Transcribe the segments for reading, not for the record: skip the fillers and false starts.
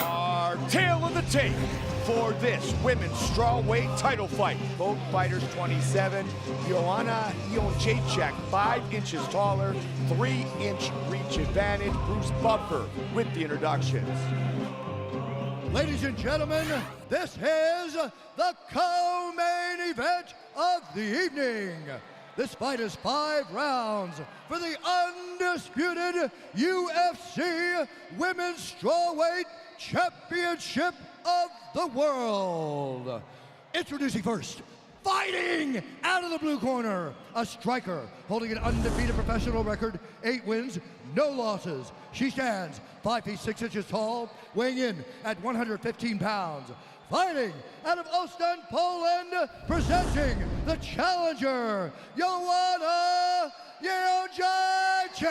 Our tale of the tape for this women's strawweight title fight. Both fighters 27. Joanna Jędrzejczyk, 5 inches taller, 3-inch reach advantage. Bruce Buffer with the introductions. Ladies and gentlemen, this is the co-main event of the evening. This fight is 5 rounds for the undisputed UFC Women's Strawweight Championship of the World. Introducing first, fighting out of the blue corner, a striker holding an undefeated professional record, 8 wins, no losses. She stands 5 feet 6 inches tall, weighing in at 115 pounds. Fighting out of Ostend, Poland, presenting the challenger, Joanna Jędrzejczyk.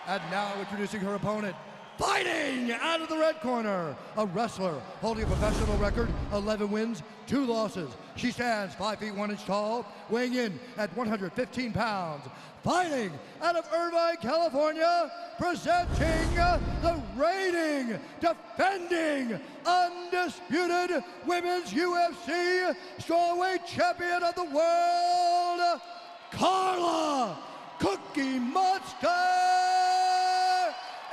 And now introducing her opponent, fighting out of the red corner, a wrestler holding a professional record, 11 wins, 2 losses. She stands 5 feet 1 inch tall, weighing in at 115 pounds. Fighting out of Irvine, California, presenting the reigning, defending, undisputed Women's UFC Strawweight Champion of the World, Carla Cookie Monster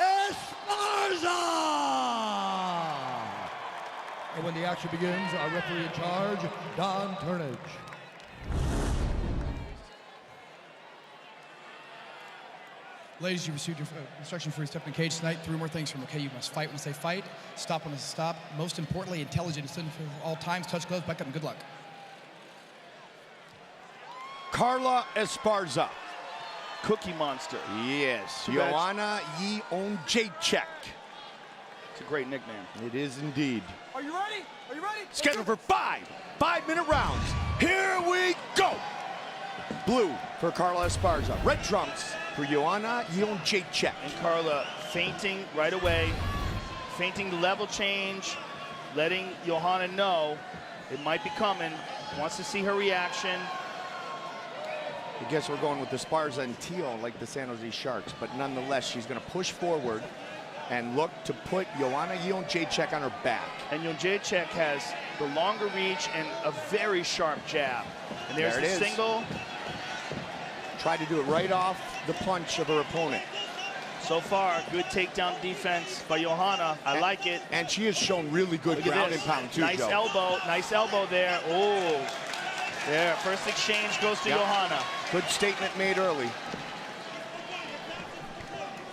Esparza! And when the action begins, our referee in charge, Don Turnage. Ladies, you received your instruction for your step in the cage tonight. 3 more things from okay. You must fight when I say fight, stop when I say stop. Most importantly, intelligence for all times. Touch gloves, back up, and good luck. Carla Esparza. Cookie Monster. Yes, Joanna Jędrzejczyk. It's a great nickname. It is indeed. Are you ready? Are you ready? Scheduled for 5 5-minute rounds. Here we go. Blue for Carla Esparza. Red trunks for Joanna Jędrzejczyk. And Carla feinting right away, feinting the level change, letting Joanna know it might be coming, wants to see her reaction. I guess we're going with the Esparza and teal like the San Jose Sharks, but nonetheless, she's going to push forward and look to put Joanna Jędrzejczyk on her back. And Jędrzejczyk has the longer reach and a very sharp jab. And there's the single. Try to do it right off the punch of her opponent. So far, good takedown defense by Joanna. I like it. And she has shown really good ground and pound too, nice Joe. Nice elbow there. Oh, there, first exchange goes to Joanna. Good statement made early.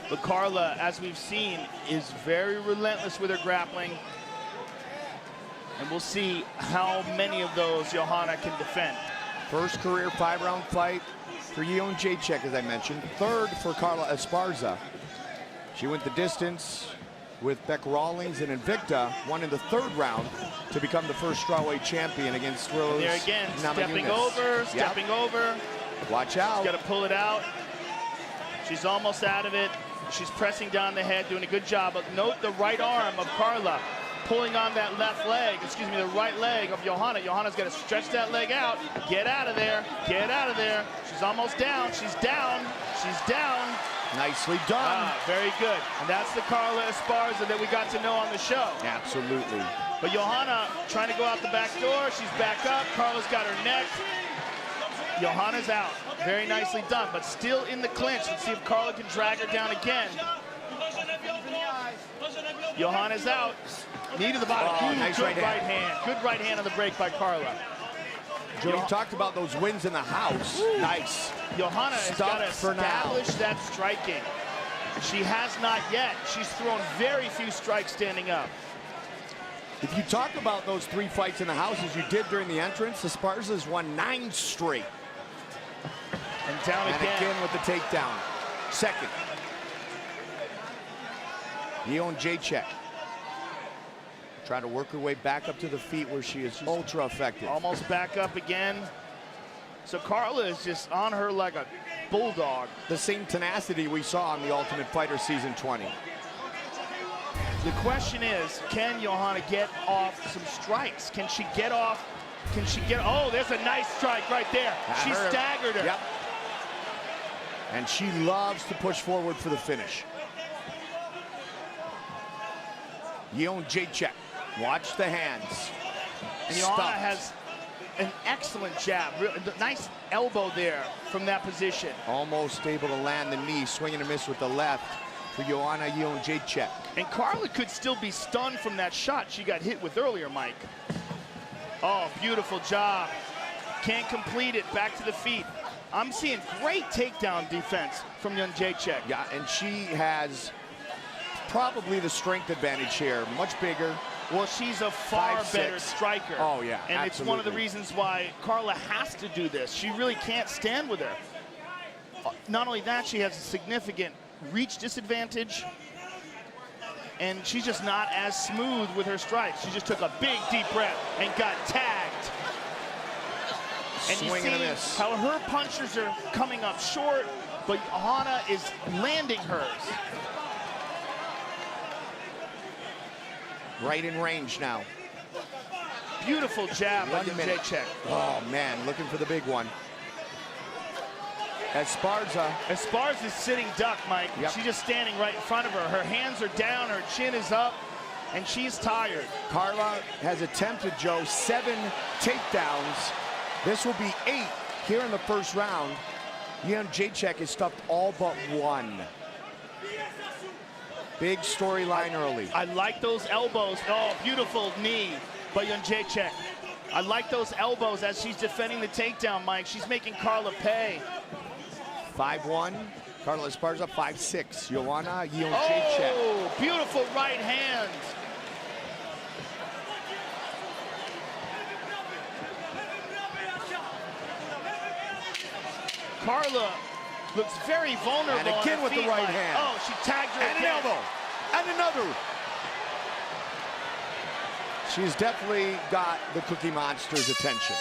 But Carla, as we've seen, is very relentless with her grappling. And we'll see how many of those Joanna can defend. First career 5-round fight for Jędrzejczyk, as I mentioned. 3rd for Carla Esparza. She went the distance with Beck Rawlings and Invicta, won in the 3rd round to become the first strawweight champion against Rose. And there again, stepping Namajunas. over. Watch out. She's got to pull it out. She's almost out of it. She's pressing down the head, doing a good job. But note the right arm of Carla pulling on that left leg, excuse me, the right leg of Joanna. Joanna's got to stretch that leg out. Get out of there. Get out of there. She's almost down. She's down. She's down. Nicely done. Very good. And that's the Carla Esparza that we got to know on the show. Absolutely. But Joanna trying to go out the back door. She's back up. Carla's got her neck. Joanna's out. Very nicely done, but still in the clinch. Let's see if Carla can drag her down again. Joanna's out. Knee to the body. Oh, nice good right hand. Good right hand on the break by Carla. Joe, you talked about those wins in the house. Ooh. Nice. Joanna has got to establish that striking. She has not yet. She's thrown very few strikes standing up. If you talk about those 3 fights in the house as you did during the entrance, Esparza's won 9 straight. And down and again with the takedown. 2nd. Jędrzejczyk. Trying to work her way back up to the feet where she is ultra effective. Almost back up again. So Carla is just on her like a bulldog. The same tenacity we saw on The Ultimate Fighter Season 20. The question is, can Joanna get off some strikes? Can she get off Can she get, oh, there's a nice strike right there. She staggered her. Yep. And she loves to push forward for the finish. Jacek, watch the hands. And Joanna has an excellent jab. Nice elbow there from that position. Almost able to land the knee, swing and a miss with the left for Joanna Jacek. And Carla could still be stunned from that shot she got hit with earlier, Mike. Oh, beautiful job. Can't complete it, back to the feet. I'm seeing great takedown defense from Jacek. Yeah, and she has probably the strength advantage here, much bigger. Well, she's a far better striker. Oh, yeah, and absolutely. It's one of the reasons why Carla has to do this. She really can't stand with her. Not only that, she has a significant reach disadvantage, and she's just not as smooth with her strikes. She just took a big, deep breath and got tagged. And you see how her punches are coming up short, but Joanna is landing hers. Right in range now. Beautiful jab by Jacek. Oh, man, looking for the big one. Esparza is sitting duck, Mike. Yep. She's just standing right in front of her. Her hands are down, her chin is up, and she's tired. Carla has attempted, Joe, 7 takedowns. This will be 8 here in the first round. Jacek has stuffed all but 1. Big storyline early. I like those elbows. Oh, beautiful knee by Jacek. I like those elbows as she's defending the takedown, Mike. She's making Carla pay. 5-1. Carla Esparza, 5-6. Joanna Jacek. Oh, beautiful right hand. Carla looks very vulnerable. And again with the right hand. Oh, she tagged her and again. an elbow. And another. She's definitely got the Cookie Monster's attention.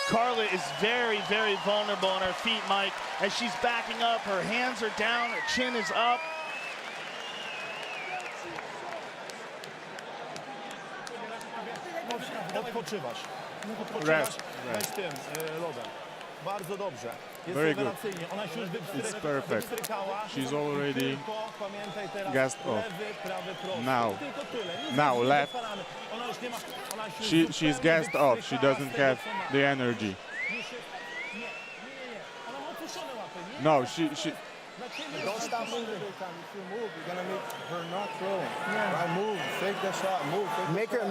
Carla is very, very vulnerable on her feet, Mike. As she's backing up, her hands are down, her chin is up. Odpoczywasz. Rest. Weź tym lodem. Bardzo dobrze. Jest Very good. rewelacyjnie. Ona się już It's perfect. wystrykała. She's already Tylko pamiętaj teraz gassed off. lewy, prawy, prosty. Now. Tylko tyle. Nic Now, nie left. wypalamy. Ona już nie ma... Ona się już She's gassed off. She doesn't have the energy. Nie. Ona ma opuszczone łapy. Nie? No, she Don't stop moving. If you move, you're gonna make her not throwing. Right, move, fake the shot, move.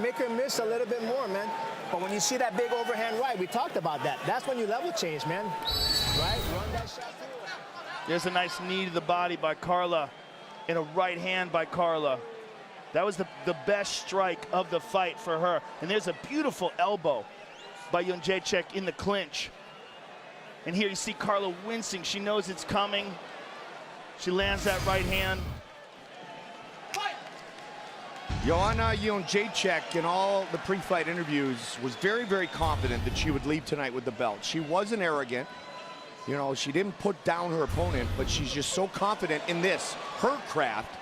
Make her miss a little bit more, man. But when you see that big overhand right, we talked about that. That's when you level change, man. Right? Run that shot through. There's a nice knee to the body by Carla and a right hand by Carla. That was the best strike of the fight for her. And there's a beautiful elbow by Jacek in the clinch. And here you see Carla wincing. She knows it's coming. She lands that right hand. Joanna Jacek, in all the pre-fight interviews, was very, very confident that she would leave tonight with the belt. She wasn't arrogant. You know, she didn't put down her opponent, but she's just so confident in this, her craft,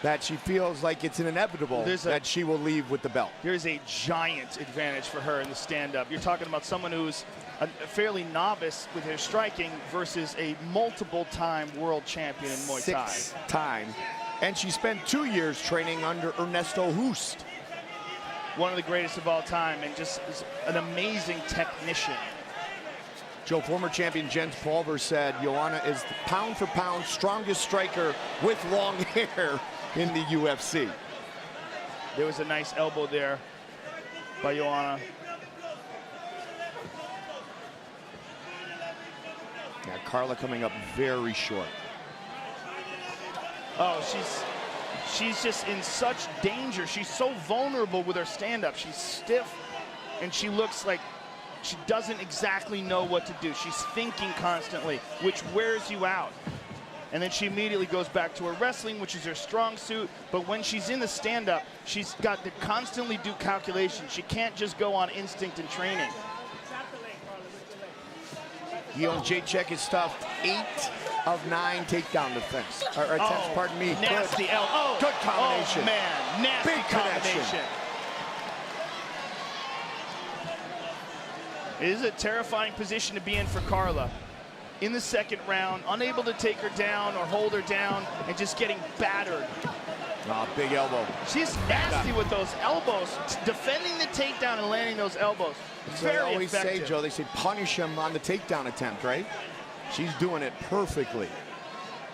that she feels like it's inevitable that she will leave with the belt. There's a giant advantage for her in the stand-up. You're talking about someone who's a fairly novice with her striking versus a multiple-time world champion in Muay Thai. 6-time. And she spent 2 years training under Ernesto Hoost. One of the greatest of all time, and just is an amazing technician. Joe, former champion Jens Pulver said Joanna is the pound for pound strongest striker with long hair in the UFC. There was a nice elbow there by Joanna. Yeah, Carla coming up very short. Oh, she's just in such danger. She's so vulnerable with her stand-up. She's stiff, and she looks like she doesn't exactly know what to do. She's thinking constantly, which wears you out. And then she immediately goes back to her wrestling, which is her strong suit. But when she's in the stand-up, she's got to constantly do calculations. She can't just go on instinct and training. Jacek is stuffed 8 of 9 takedown defense. Or attempts, pardon me. Nasty Good combination. Oh, man, nasty Big combination. It is a terrifying position to be in for Carla. In the second round, unable to take her down or hold her down, and just getting battered. Oh, big elbow. She's nasty with those elbows, defending the takedown and landing those elbows. So Very they always effective. say, Joe, they say punish him on the takedown attempt, right? She's doing it perfectly.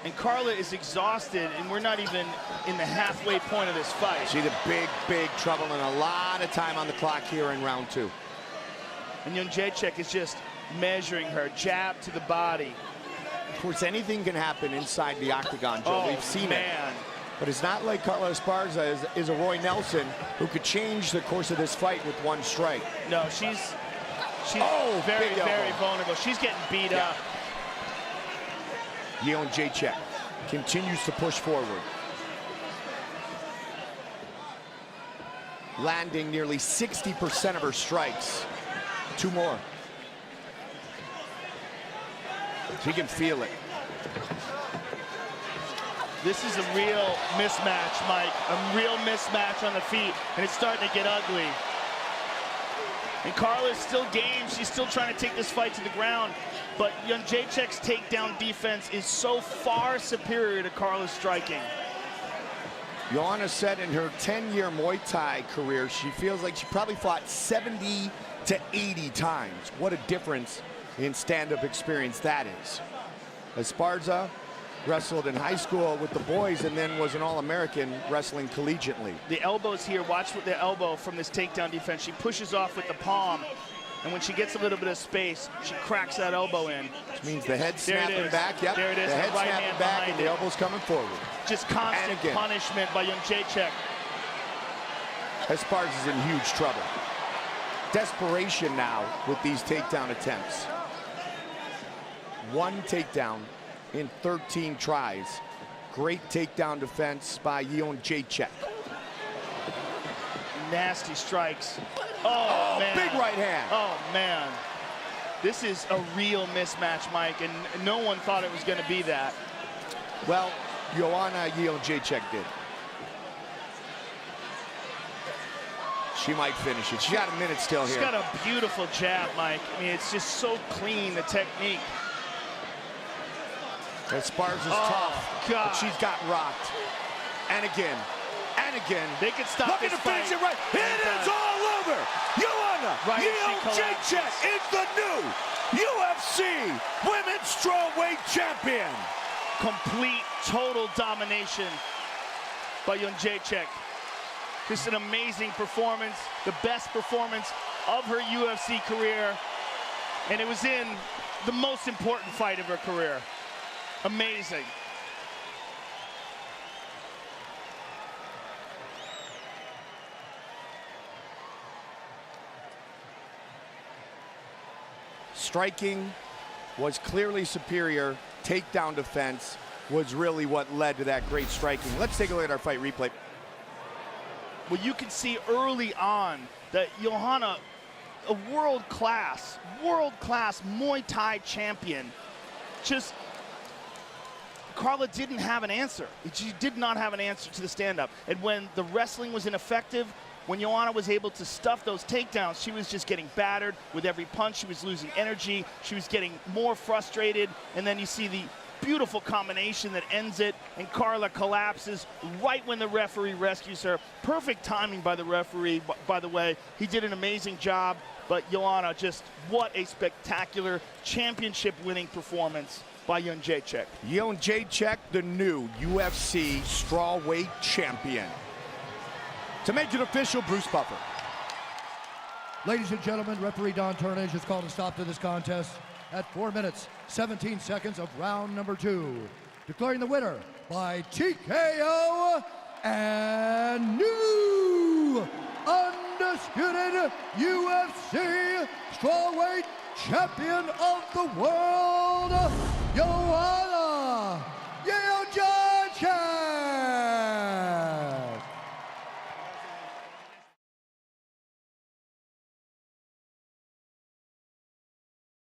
And Carla is exhausted, and we're not even in the halfway point of this fight. She's in big trouble and a lot of time on the clock here in round 2. And Jędrzejczyk is just measuring her, jab to the body. Of course, anything can happen inside the octagon, Joe. Oh, We've seen man. it. But it's not like Carla Esparza is a Roy Nelson who could change the course of this fight with one strike. No, she's Oh, very, big elbow. very vulnerable. She's getting beat up. Jędrzejczyk continues to push forward. Landing nearly 60% of her strikes. 2 more. She can feel it. This is a real mismatch, Mike. A real mismatch on the feet, and it's starting to get ugly. And Carla's still game. She's still trying to take this fight to the ground. But Jędrzejczyk's takedown defense is so far superior to Carla's striking. Joanna said in her 10-year Muay Thai career, she feels like she probably fought 70 to 80 times. What a difference in stand-up experience that is. Esparza wrestled in high school with the boys and then was an All-American wrestling collegiately. The elbows here, watch with the elbow from this takedown defense. She pushes off with the palm, and when she gets a little bit of space, she cracks that elbow in. Which means the head There it snapping is. back. Yep, There it is, the the head right snapping hand back behind and the it. elbows coming forward. Just constant And again. punishment by Jędrzejczyk. Esparza's in huge trouble. Desperation now with these takedown attempts. 1 takedown in 13 tries. Great takedown defense by Jędrzejczyk. Nasty strikes. Oh, man. Big right hand. Oh, man. This is a real mismatch, Mike, and no one thought it was going to be that. Well, Joanna Jędrzejczyk did. She might finish it. She got a minute still She's here. got a beautiful jab, Mike. I mean, it's just so clean, the technique. Esparza's Oh, tough, God. but she's got rocked. And again, and again. They could stop Looking this to finish fight. it right. It is all over. Joanna Right as she Jędrzejczyk is the new UFC Women's Strawweight Champion. Complete, total domination by Jędrzejczyk. Just an amazing performance, the best performance of her UFC career, and it was in the most important fight of her career. Amazing. Striking was clearly superior. Takedown defense was really what led to that great striking. Let's take a look at our fight replay. Well, you can see early on that Joanna, a world-class Muay Thai champion, just Carla didn't have an answer. She did not have an answer to the stand-up. And when the wrestling was ineffective, when Joanna was able to stuff those takedowns, she was just getting battered with every punch. She was losing energy. She was getting more frustrated. And then you see the beautiful combination that ends it, and Carla collapses right when the referee rescues her. Perfect timing by the referee, by the way. He did an amazing job, but Joanna, just what a spectacular championship-winning performance by Jędrzejczyk. Jędrzejczyk, the new UFC Strawweight Champion. To make it official, Bruce Buffer. Ladies and gentlemen, referee Don Turnage has called a stop to this contest at 4 minutes, 17 seconds of round number 2. Declaring the winner by TKO and new undisputed UFC Strawweight Champion of the World, Joanna